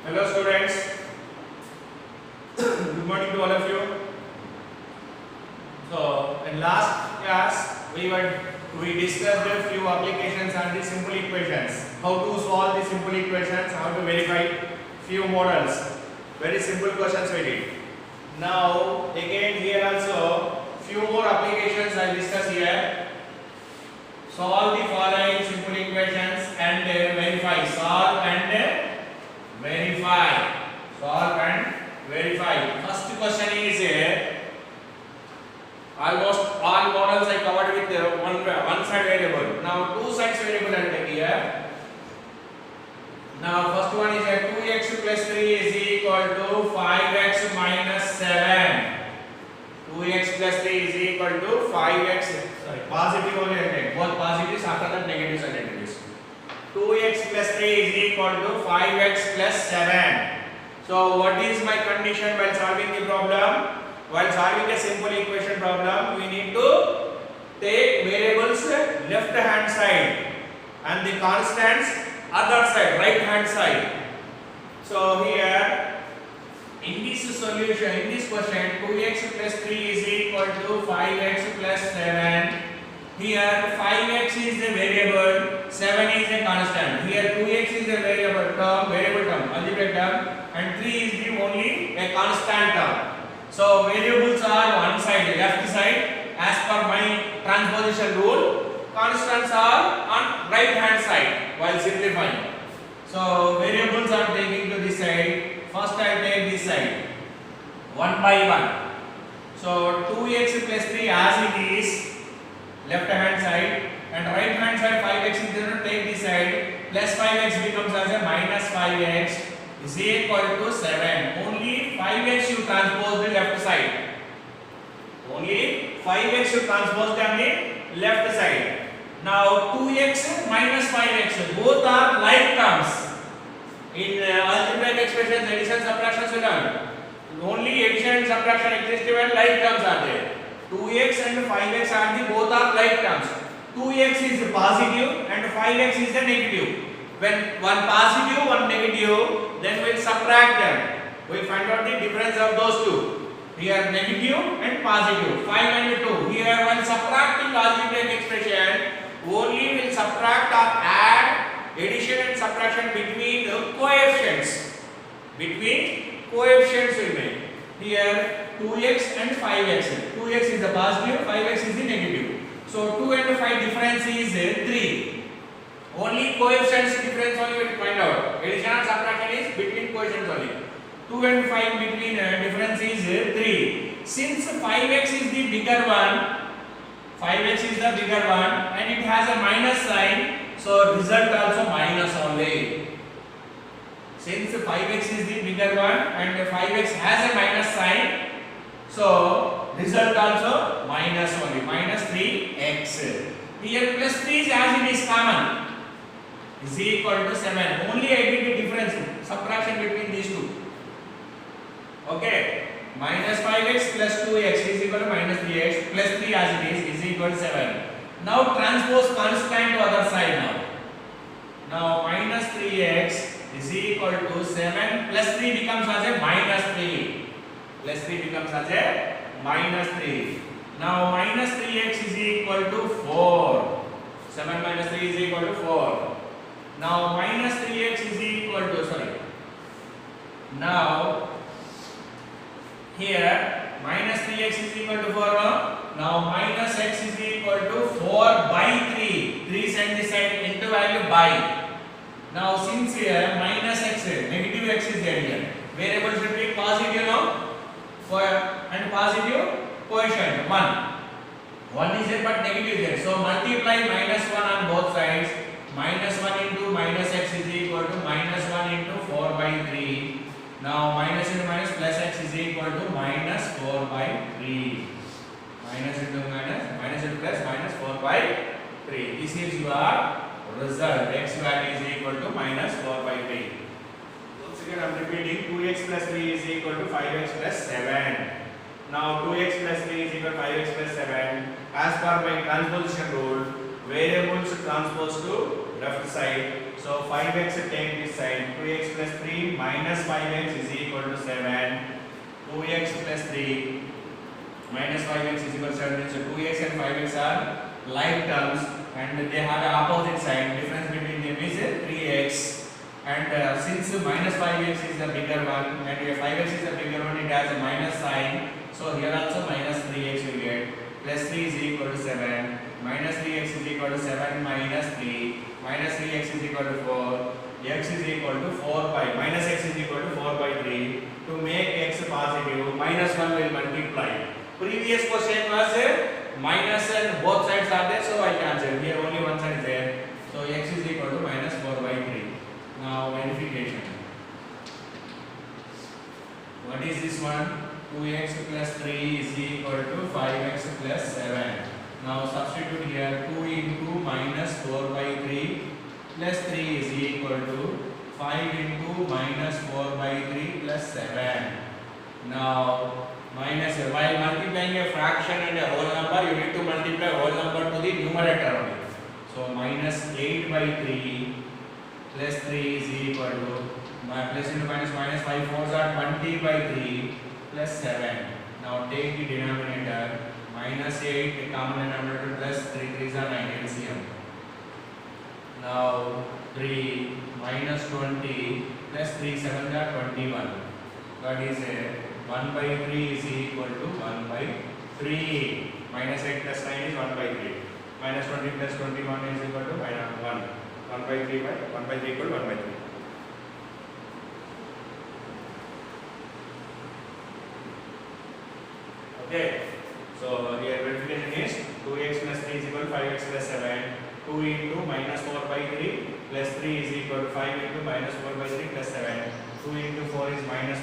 Hello students, good morning to all of you. So in last class we discussed a few applications on the simple equations. How to solve the simple equations, how to verify few models. Very simple questions we did. Now again here also few more applications I will discuss here. Solve the following simple equations and verify. Solve and verify. Solve and verify. First question is almost all models I covered with one side variable. Now two sides variable I take here. Now first one is 2x plus 3 is equal to 5x minus 7. 2x plus 3 is equal to 5x, positive only I take. Both positives, after that negatives and negatives. 2x plus 3 is equal to 5x plus 7. So what is my condition while solving the problem? While solving a simple equation problem, we need to take variables left hand side and the constants other side, right hand side. So here in this solution, in this question, 2x plus 3 is equal to 5x plus 7. Here 5x is the variable, 7 is a constant. Here 2x is a variable term, algebraic term, and 3 is the only a constant term. So variables are one side, left side, as per my transposition rule. Constants are on right hand side while simplifying. So variables are taking to this side. First I take this side, one by one. So 2x plus 3 as it is, left hand side, and right hand side 5x is there to take this side, plus 5x becomes as a minus 5x is equal to 7. Only 5x you transpose the left side. Only 5x you transpose on the left side. Now 2x minus 5x, both are like terms. In algebraic expressions, addition, subtraction, we learn. Only addition and subtraction exist when like terms are there. 2x and 5x are the both are like terms. 2x is positive and 5x is the negative. When one positive, one negative, then we will subtract them. We will find out the difference of those two. Here negative and positive, 5 and 2. Here when subtracting algebraic expression, only will subtract or add addition and subtraction between coefficients. Between coefficients will make. Here 2x and 5x. 2x is the positive, 5x is the negative. So 2 and 5 difference is 3. Only coefficients difference only we will find out. Addition and subtraction is between coefficients only. 2 and 5 between difference is 3. Since 5x is the bigger one, 5x is the bigger one and it has a minus sign, so result also minus only. Since 5x is the bigger one and 5x has a minus sign, so result also minus only, minus 3x. Here plus 3 is as it is common, is equal to 7. Only I did the difference, subtraction between these two. Okay, minus 5x plus 2x is equal to minus 3x plus 3 as it is equal to 7. Now transpose constant to other side now. Now minus 3x is equal to 7 plus 3 becomes as a minus 3. Plus 3 becomes as a minus 3. Now minus 3x is equal to 4. 7 minus 3 is equal to 4. Now minus 3x is equal to, now here minus 3x is equal to 4. Now minus x is equal to 4 by 3. 3 send this side into value by. Now since here minus x, negative x is there here. Variable should be positive now and positive quotient 1. 1 is there but negative is there. So multiply minus 1 on both sides. Minus 1 into minus x is equal to minus 1 into 4 by 3. Now minus into minus plus x is equal to minus 4 by 3. Minus into minus, minus into plus minus 4 by 3. This is your result. X value is equal to minus 4 by 3. Once again I am repeating, 2x plus 3 is equal to 5x plus 7. Now 2x plus 3 is equal to 5x plus 7. As per my transposition rule, variables transpose to left side. So 5x take this side. 2x plus 3 minus 5x is equal to 7. 2x plus 3 minus 5x is equal to 7. So 2x and 5x are like terms and they have the opposite sign. Difference between them is 3x. And since minus 5x is the bigger one and 5x is the bigger one, it has a minus sign. So here also minus 3x will get. Plus 3 is equal to 7. Minus 3x is equal to 7 minus 3. Minus 3x is equal to 4. X is equal to 4 by. Minus x is equal to 4 by 3. To make x positive, minus 1 will multiply. Previous question was minus and both sides are there, so I cancel. Here only one side is there. So x is equal to minus 4 by 3. Now verification. What is this one? 2x plus 3 is equal to 5x plus 7. Now substitute here. 2 into minus 4 by 3 plus 3 is equal to 5 into minus 4 by 3 plus 7. Now minus, while multiplying a fraction and a whole number, you need to multiply whole number to the numerator only. So minus 8 by 3 plus 3 is equal to plus into minus 5 4s are 20 by 3 plus 7. Now take the denominator. Minus 8 common denominator plus 3 3s are 9 LCM. Now 3 minus 20 plus 3 7s are 21. That is 1 by 3 is equal to 1 by 3. Minus 8 plus 9 is 1 by 3. Minus 20 plus 21 is equal to 1. 1 by 3 by 1 by 3 equal to 1 by 3. Okay. So here verification is 2x plus 3 is equal to 5x plus 7. 2 into minus 4 by 3 plus 3 is equal to 5 into minus 4 by 3 plus 7. 2 into 4 is minus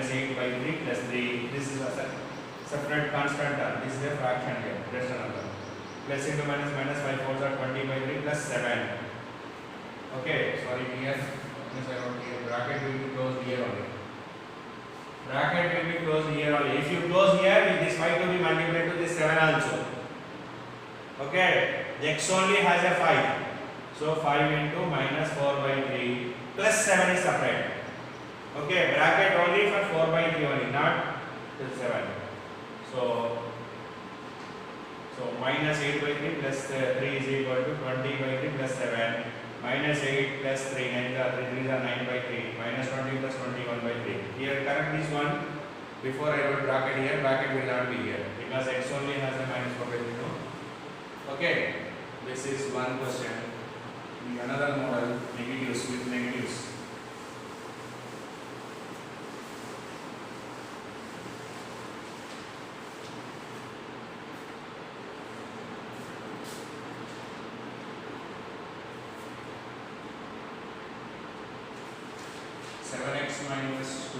8 by 3 plus 3. This is a separate constant term. This is a fraction here. Rest number. Plus into minus 5 4s are 20 by 3 plus 7. Okay. Sorry here. Bracket will be closed here only. Bracket will be closed here only. If you close here, this 5 to be multiplied to this 7 also. Okay. X only has a 5. So 5 into minus 4 by 3 plus 7 is separate. Okay. Bracket only for 4 by 3 only, not till 7. So minus 8 by 3 plus 3 is equal to 20 by 3 plus 7. Minus 8 plus 3, 9 are 3, 3 are 9 by 3. Minus 20 plus 21 by 3. Here correct this one. Before I wrote bracket here, bracket will not be here because x only has a minus 4 by 3. No? Okay. This is one question. Another model, negatives with negatives. Minus 2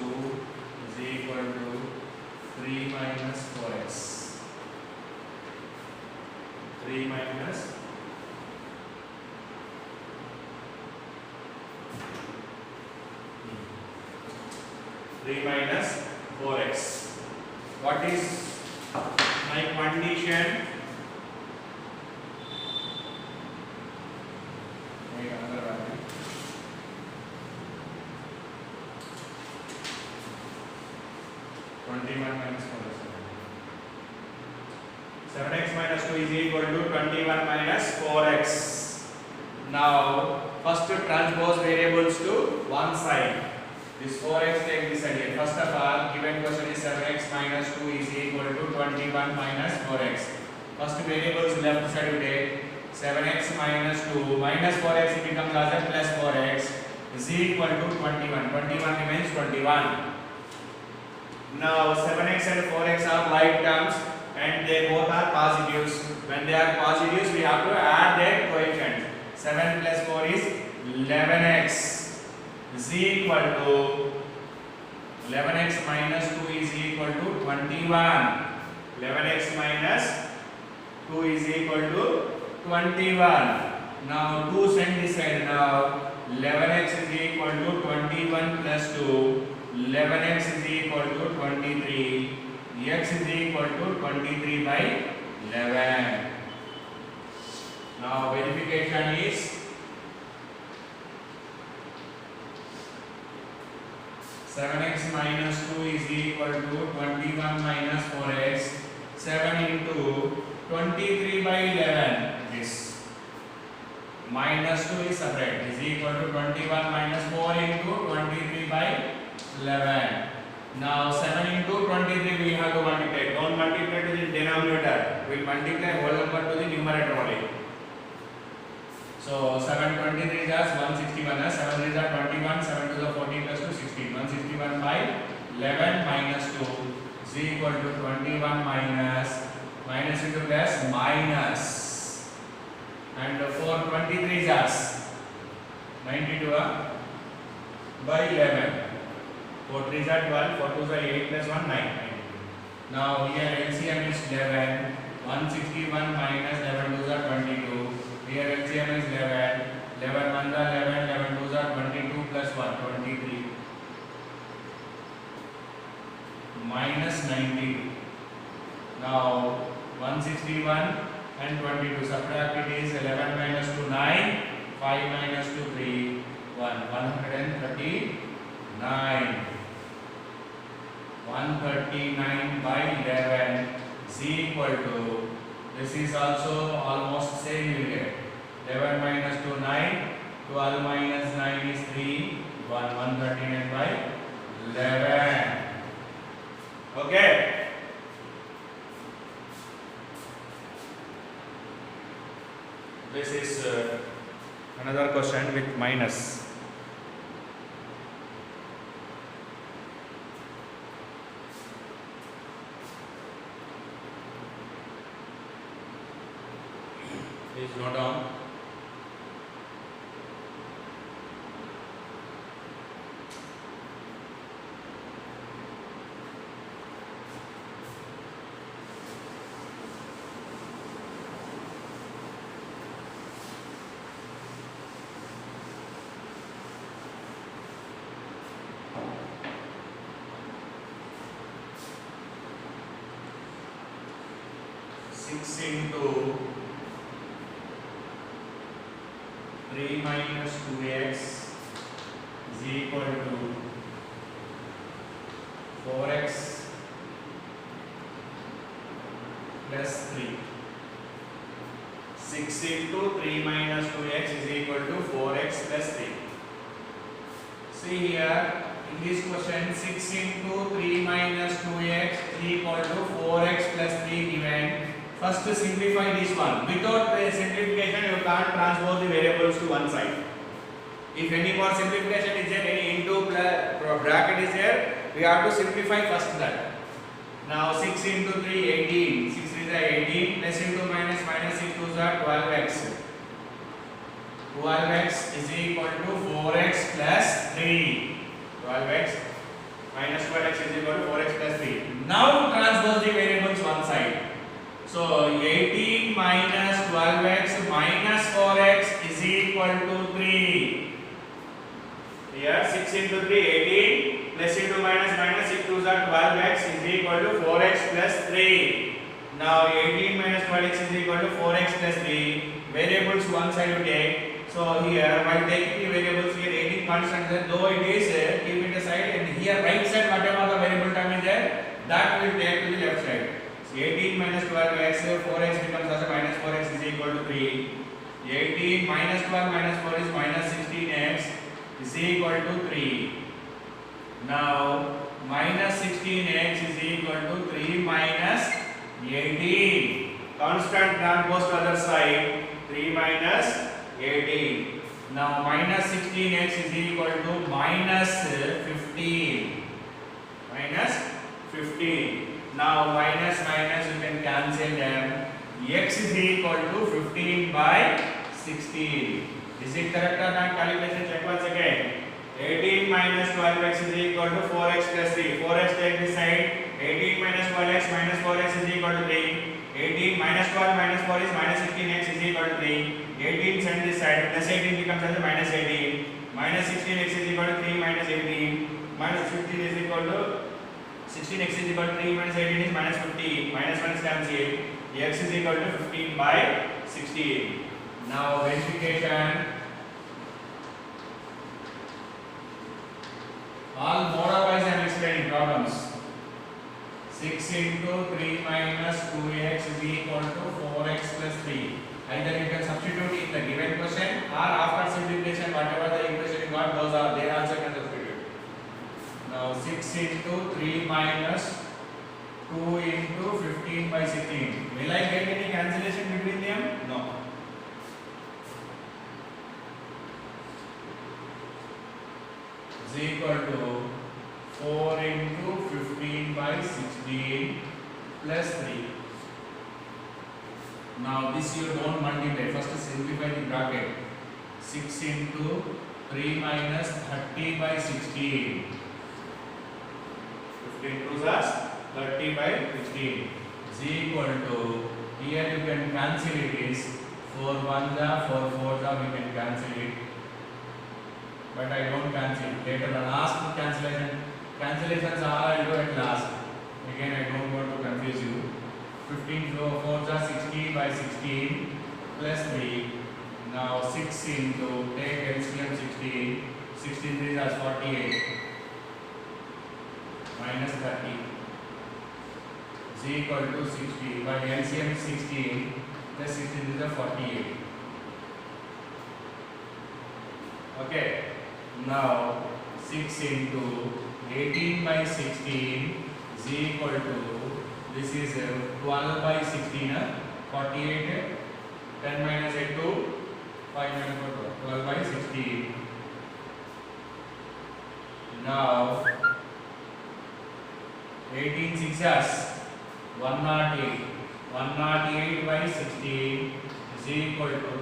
is equal to 3 minus 4x. 3 minus 4x. What is my condition? Make another value. 21 minus 4 is 7x minus 2 is equal to 21 minus 4x. Now first transpose variables to one side. This 4x take this side here. First of all, given question is 7x minus 2 is equal to 21 minus 4x. First variables left side we take 7x minus 2 minus 4x it becomes as a plus 4x is equal to 21. 21 remains 21. Now 7x and 4x are like terms and they both are positives. When they are positives, we have to add their coefficients. 7 plus 4 is 11x is equal to 11x minus 2 is equal to 21. 11x minus 2 is equal to 21. Now 2 send this side. Now 11x is equal to 21 plus 2. 11x is equal to 23. X is equal to 23 by 11. Now verification is 7x minus 2 is equal to 21 minus 4x. 7 into 23 by 11. This minus 2 is separate. Is equal to 21 minus 4 into 23 by 11. Now 7 into 23 we have to multiply. Don't multiply to the denominator. We will multiply whole number to the numerator only. So 7 23 is 161. 7 is 21. 7 to the 14 plus 2 16. 161 by 11 minus 2 is equal to 21 minus into plus minus. And 4 23 is 92 by 11. 4 3 is 12. 4 2 is 8 plus 1 9. Now here LCM is 11. 161 minus 11 2 is 22. Here LCM is 11. 11 1 is 11. 11 2 is 22 plus 1 23. Minus 92. Now 161 and 22. Subtract it is 11 minus 2 9. 5 minus 2 3 1. 139. 139 by 11 is equal to, this is also almost same you get. 11 minus 2 9. 12 minus 9 is 3. 139 by 11. Okay. This is another question with minus. Please note down. Six into 3 minus 2x is equal to 4x plus 3. 6 into 3 minus 2x is equal to 4x plus 3. See here, in this question, 6 into 3 minus 2x is equal to 4x plus 3 given. First simplify this one. Without the simplification, you can't transpose the variables to one side. If any more simplification is there, any into bracket is there, we have to simplify first that. Now 6 into 3, 18. 6 is 18. Plus into minus, minus 6 is 12x. 12x is equal to 4x plus 3. 12x minus 12x is equal to 4x plus 3. Now transpose the variables one side. So 18 minus 12x minus 4x is equal to 3. Here 6 into 3, 18. Plus into minus, minus 6 2s are 12x is equal to 4x plus 3. Now 18 minus 12x is equal to 4x plus 3. Variables one side you take. So here while taking the variables here 18 constant there, though it is keep it aside, and here right side whatever the variable term is there, that will take to the left side. 18 minus 12x, 4x becomes also minus 4x is equal to 3. 18 minus 12 minus 4 is minus 16x is equal to 3. Now minus 16x is equal to 3 minus 18. Constant transpose to other side. 3 minus 18. Now minus 16x is equal to minus 15. Minus 15. Now minus minus you can cancel them. X is equal to 15 by 16. Is it correct or not? Calculation check once again. 18 minus 12x is equal to 4x plus 3. 4x take this side. 18 minus 12x minus 4x is equal to 3. 18 minus 12 minus 4 is minus 16x is equal to 3. 18 send this side. Plus 18 becomes as minus 18. Minus 16x is equal to 3 minus 18. Minus 15 is equal to 16x is equal to 3 minus 18 is minus 15. Minus 1 is cancelled. X is equal to 15 by 16. Now verification. All model wise I am explaining problems. 6 into 3 minus 2x is equal to 4x plus 3. Either you can substitute in the given question or after simplification whatever the equation you got, those are there also you can substitute. Now 6 into 3 minus 2 into 15 by 16. Will I get any cancellation between them? No. Is equal to 4 into 15 by 16 plus 3. Now this you don't multiply. First simplify the bracket. 6 into 3 minus 30 by 16. 15 2s are 30 by 16 is equal to, here you can cancel it is 4 1s are 4 4s are, we can cancel it, but I don't cancel it. Later on ask cancellation, cancellations are I do at last. Again I don't want to confuse you. 15 4s are 60 by 16 plus 3. Now 6 into, take LCM 16, 16 3s are 48 minus 30 is equal to 60, but LCM 16 plus 16 is a 48. Okay, now 6 into 18 by 16 is equal to, this is 12 by 16, 48, 10 minus 8 2, 5 minus 4 12 by 16. Now 18 6s 108, 108 by 16 is equal to,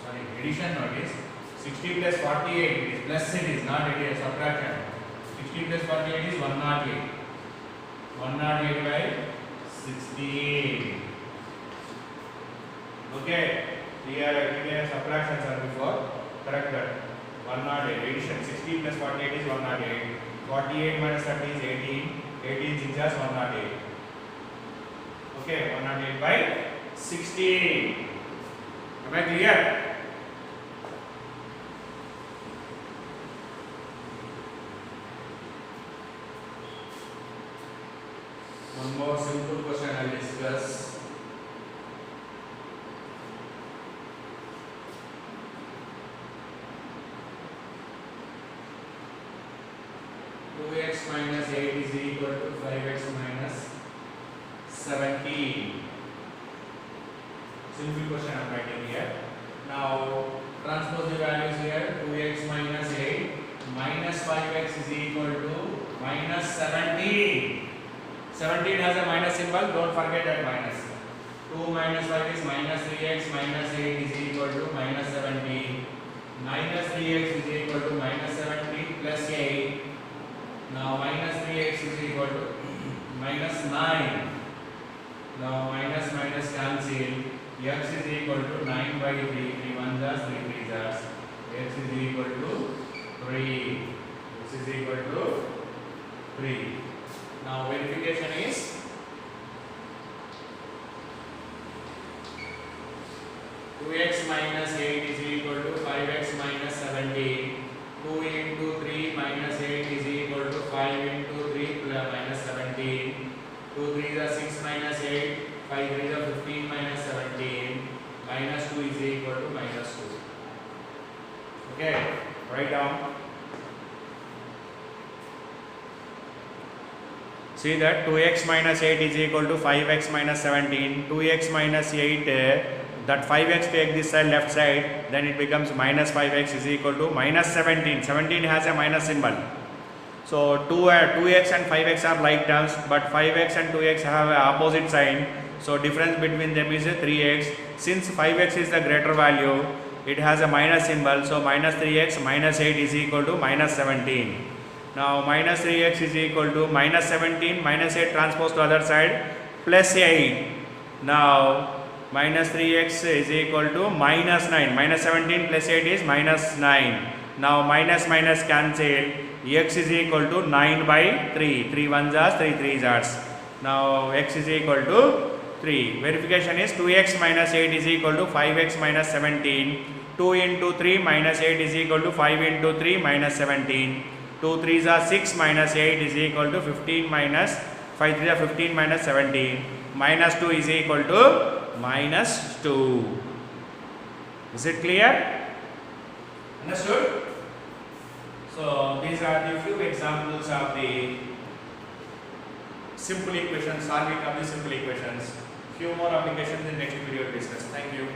sorry, addition notice, 60 plus 48 it is plus, it is not it is subtraction. 60 plus 48 is 108, 108 by 16. Okay, here subtractions are before corrected. 108, addition 60 plus 48 is 108, 48 minus 30 is 18, 18 6 is 108. Okay, 108 by 16. Am I clear? One more simple question I will discuss. X minus 8 is equal to 5x minus 17. Simple question I am writing here. Now transpose the values here. 2x minus 8 minus 5x is equal to minus 17. 17 has a minus symbol, don't forget that minus. 2 minus 5 is minus 3x minus 8 is equal to minus 17. Minus 3x is equal to minus 17 plus 8. Now minus 3x is equal to minus 9. Now minus minus cancel. X is equal to 9 by 3. 3 1s are 3 3s are. X is equal to 3. X is equal to 3. Now verification is x minus 8 is equal to 5x minus 17. 2 into 3 minus 8 is equal to 5 into 3 plus minus 17. 2 3s are 6 minus 8. 5 3s are 15 minus 17. Minus 2 is equal to minus 2. Okay, write down. See that 2x minus 8 is equal to 5x minus 17. 2x minus 8, that 5x take this side left side, then it becomes minus 5x is equal to minus 17. 17 has a minus symbol. So 2x and 5x are like terms, but 5x and 2x have an opposite sign. So difference between them is 3x. Since 5x is the greater value, it has a minus symbol. So minus 3x minus 8 is equal to minus 17. Now minus 3x is equal to minus 17, minus 8 transpose to other side, plus 8. Now minus 3x is equal to minus 9. Minus 17 plus 8 is minus 9. Now minus minus cancel. X is equal to 9 by 3. 3 1s are 3 3s are. Now x is equal to 3. Verification is 2x minus 8 is equal to 5x minus 17. 2 into 3 minus 8 is equal to 5 into 3 minus 17. 2 3s are 6 minus 8 is equal to 15 minus 5 3 are 15 minus 17. Minus 2 is equal to minus 2. Is it clear? Understood? So these are the few examples of the simple equations, solving of the simple equations. Few more applications in next video discuss. Thank you.